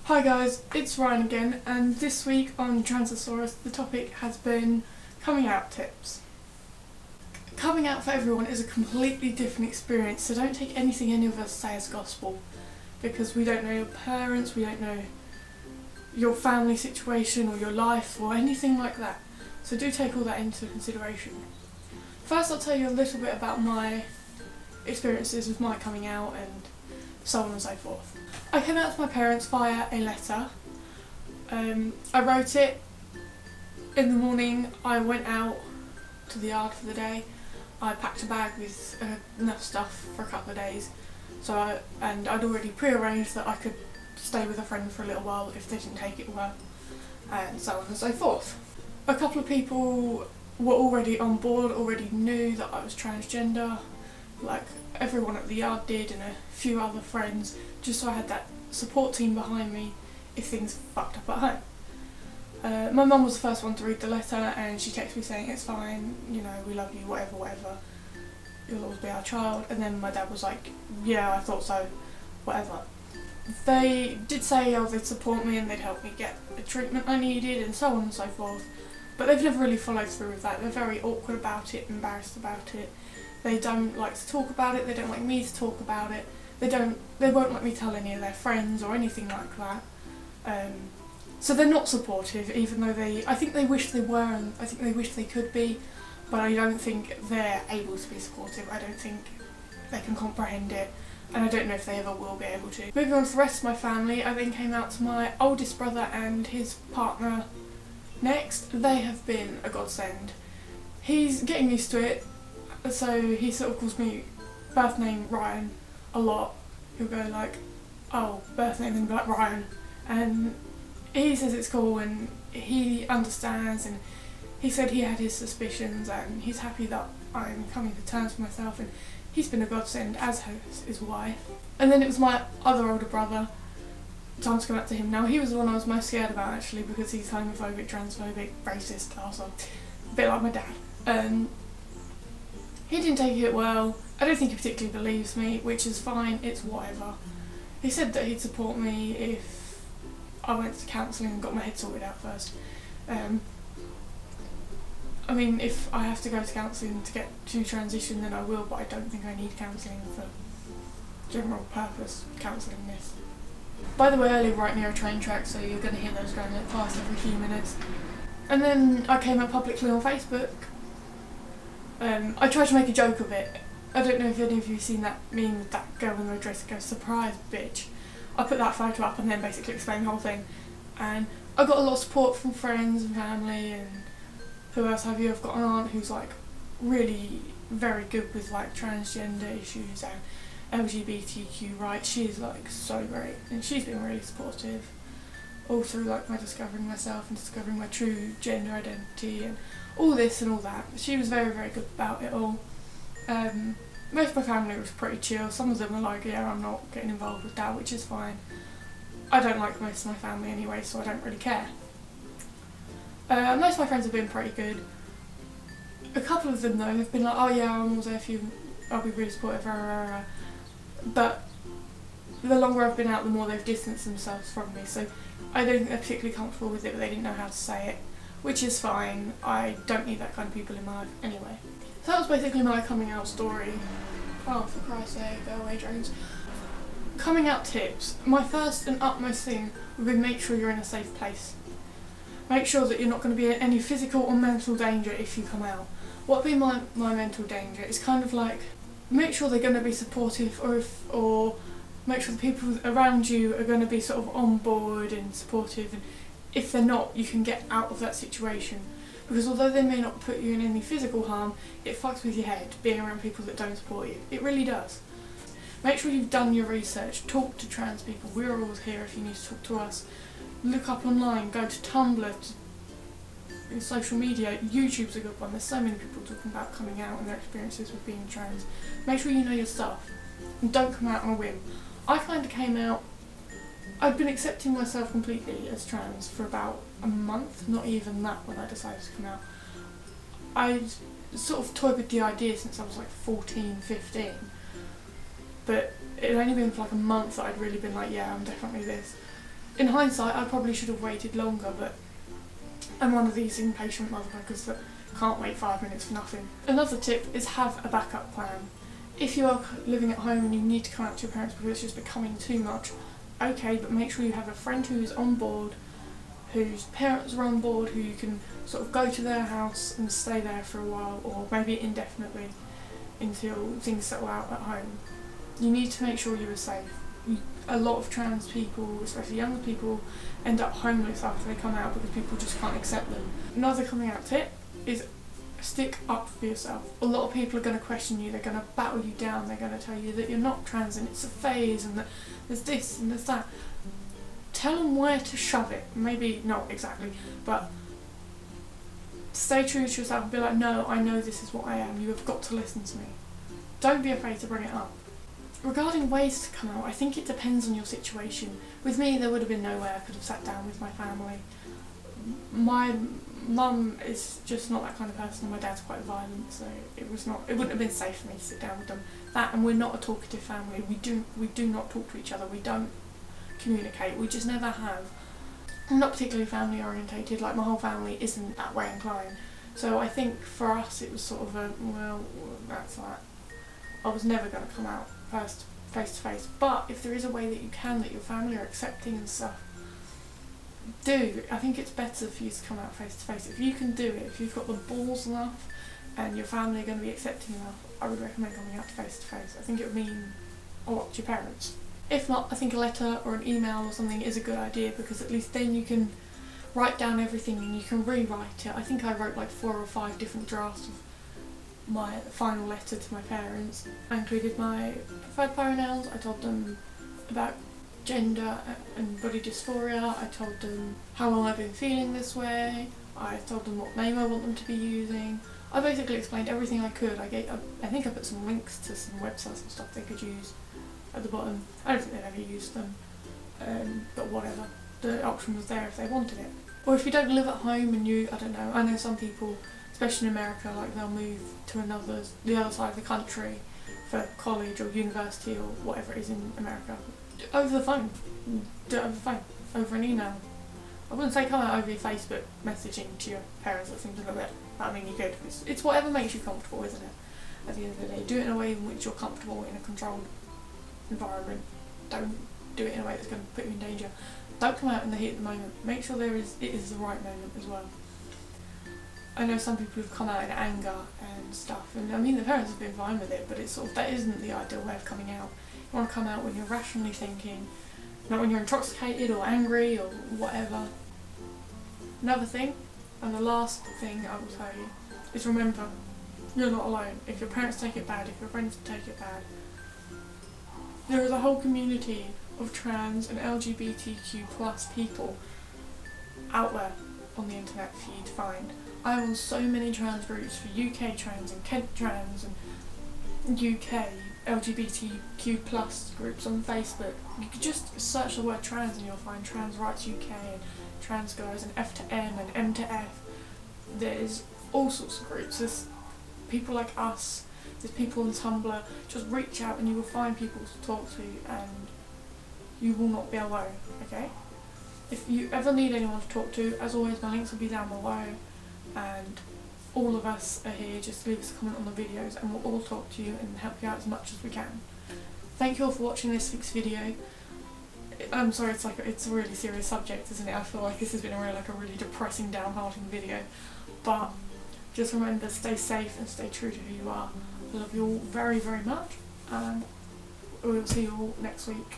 Hi guys, it's Ryan again, and this week on Transosaurus the topic has been coming out tips. Coming out for everyone is a completely different experience, so don't take anything any of us say as gospel, because we don't know your parents, we don't know your family situation or your life or anything like that, so do take all that into consideration. First I'll tell you a little bit about my experiences with my coming out and so on and so forth. I came out to my parents via a letter. I wrote it in the morning. I went out to the yard for the day. I packed a bag with enough stuff for a couple of days, and I'd already pre-arranged that I could stay with a friend for a little while if they didn't take it well, and so on and so forth. A couple of people were already on board, already knew that I was transgender, like everyone at the yard did, and a few other friends, just so I had that support team behind me if things fucked up at home. My mum was the first one to read the letter, and she texted me saying it's fine, you know, we love you, whatever, you'll always be our child. And then my dad was like, yeah, I thought so, whatever. They did say they'd support me and they'd help me get the treatment I needed and so on and so forth, but they've never really followed through with that. They're very awkward about it, embarrassed about it. They don't like to talk about it, they don't like me to talk about it, they won't let me tell any of their friends or anything like that. So they're not supportive, even though I think they wish they were, and I think they wish they could be, but I don't think they're able to be supportive. I don't think they can comprehend it, and I don't know if they ever will be able to. Moving on to the rest of my family, I then came out to my oldest brother and his partner next. They have been a godsend. He's getting used to it, so he sort of calls me birth name Ryan a lot. He'll go like, oh, birth name, and be like Ryan, and he says it's cool and he understands, and he said he had his suspicions and he's happy that I'm coming to terms with myself, and he's been a godsend, as has his wife. And then it was my other older brother. Time to come back to him now. He was the one I was most scared about, actually, because he's homophobic, transphobic, racist, also a bit like my dad. He didn't take it well. I don't think he particularly believes me, which is fine, it's whatever. He said that he'd support me if I went to counselling and got my head sorted out first. I mean, if I have to go to counselling to get to transition, then I will, but I don't think I need counselling for general purpose counselling this. By the way, I live right near a train track, so you're going to hear those going past every few minutes. And then I came out publicly on Facebook. I tried to make a joke of it. I don't know if any of you have seen that meme with that girl in the dress that goes, surprise bitch. I put that photo up and then basically explained the whole thing. And I got a lot of support from friends and family, and who else have you? I've got an aunt who's like really very good with like transgender issues and LGBTQ rights. She's like so great, and she's been really supportive all through like my discovering myself and discovering my true gender identity and all this and all that. She was very, very good about it all. Most of my family was pretty chill. Some of them were like, yeah, I'm not getting involved with that, which is fine. I don't like most of my family anyway, so I don't really care. Most of my friends have been pretty good. A couple of them though have been like, oh yeah, I'm always there for you, I'll be really supportive, but the longer I've been out, the more they've distanced themselves from me, so I don't think they're particularly comfortable with it, but they didn't know how to say it, which is fine. I don't need that kind of people in my life anyway. So that was basically my coming out story. Oh, for Christ's sake, go away, drones. Coming out tips. My first and utmost thing would be make sure you're in a safe place. Make sure that you're not going to be in any physical or mental danger if you come out. What would be my mental danger? It's kind of like, make sure they're going to be supportive, or make sure the people around you are going to be sort of on board and supportive, and if they're not, you can get out of that situation. Because although they may not put you in any physical harm, it fucks with your head being around people that don't support you. It really does. Make sure you've done your research, talk to trans people. We're always here if you need to talk to us. Look up online, go to Tumblr, to social media. YouTube's a good one. There's so many people talking about coming out and their experiences with being trans. Make sure you know your stuff and don't come out on a whim. I kind of came out, I'd been accepting myself completely as trans for about a month, not even that, when I decided to come out. I'd sort of toyed with the idea since I was like 14, 15, but it had only been for like a month that I'd really been like, yeah, I'm definitely this. In hindsight, I probably should have waited longer, but I'm one of these impatient motherfuckers that can't wait 5 minutes for nothing. Another tip is have a backup plan. If you are living at home and you need to come out to your parents because it's just becoming too much, okay, but make sure you have a friend who is on board, whose parents are on board, who you can sort of go to their house and stay there for a while, or maybe indefinitely until things settle out at home. You need to make sure you are safe. A lot of trans people, especially younger people, end up homeless after they come out because people just can't accept them. Another coming out tip is stick up for yourself. A lot of people are going to question you, they're going to battle you down, they're going to tell you that you're not trans and it's a phase and that there's this and there's that. Tell them where to shove it. Maybe not exactly, but stay true to yourself and be like, no, I know this is what I am, you have got to listen to me. Don't be afraid to bring it up. Regarding ways to come out, I think it depends on your situation. With me, there would have been no way I could have sat down with my family. My mum is just not that kind of person, and my dad's quite violent, so it wouldn't have been safe for me to sit down with them. That, and we're not a talkative family. We do not talk to each other. We don't communicate. We just never have. I'm not particularly family orientated. Like, my whole family isn't that way inclined. So I think for us it was sort of a, well, that's that. I was never going to come out first face to face. But if there is a way that you can, that your family are accepting and stuff, do. I think it's better for you to come out face to face. If you can do it, if you've got the balls enough and your family are going to be accepting enough, I would recommend coming out face to face. I think it would mean a lot to your parents. If not, I think a letter or an email or something is a good idea, because at least then you can write down everything and you can rewrite it. I think I wrote like 4 or 5 different drafts of my final letter to my parents. I included my preferred pronouns, I told them about gender and body dysphoria, I told them how long I've been feeling this way, I told them what name I want them to be using. I basically explained everything I could. I think I put some links to some websites and stuff they could use at the bottom. I don't think they'd ever used them, but whatever. The option was there if they wanted it. Or if you don't live at home and I don't know, I know some people, especially in America, like they'll move to the other side of the country for college or university or whatever it is in America. Over the phone. Do it over the phone. Over an email. I wouldn't say come out over your Facebook messaging to your parents, that seems a little bit, I mean you could. It's whatever makes you comfortable, isn't it? At the end of the day. Do it in a way in which you're comfortable in a controlled environment. Don't do it in a way that's going to put you in danger. Don't come out in the heat of the moment. Make sure it is the right moment as well. I know some people have come out in anger and stuff, and I mean the parents have been fine with it, but it's sort of, that isn't the ideal way of coming out. You want to come out when you're rationally thinking, not when you're intoxicated or angry or whatever. Another thing, and the last thing I will tell you, is remember, you're not alone. If your parents take it bad, if your friends take it bad, there is a whole community of trans and LGBTQ plus people out there on the internet for you to find. I'm on so many trans groups for UK trans and Kent trans and UK LGBTQ plus groups on Facebook. You could just search the word trans and you'll find Trans Rights UK and Trans Guys and F to M and M to F. There's all sorts of groups. There's people like us, there's people on Tumblr. Just reach out and you will find people to talk to, and you will not be alone, okay? If you ever need anyone to talk to, as always my links will be down below, and all of us are here. Just leave us a comment on the videos and we'll all talk to you and help you out as much as we can. Thank you all for watching this week's video. I'm sorry, it's a really serious subject, isn't it? I feel like this has been a really depressing, downhearted video, but just remember, stay safe and stay true to who you are. I love you all very, very much, and we will see you all next week.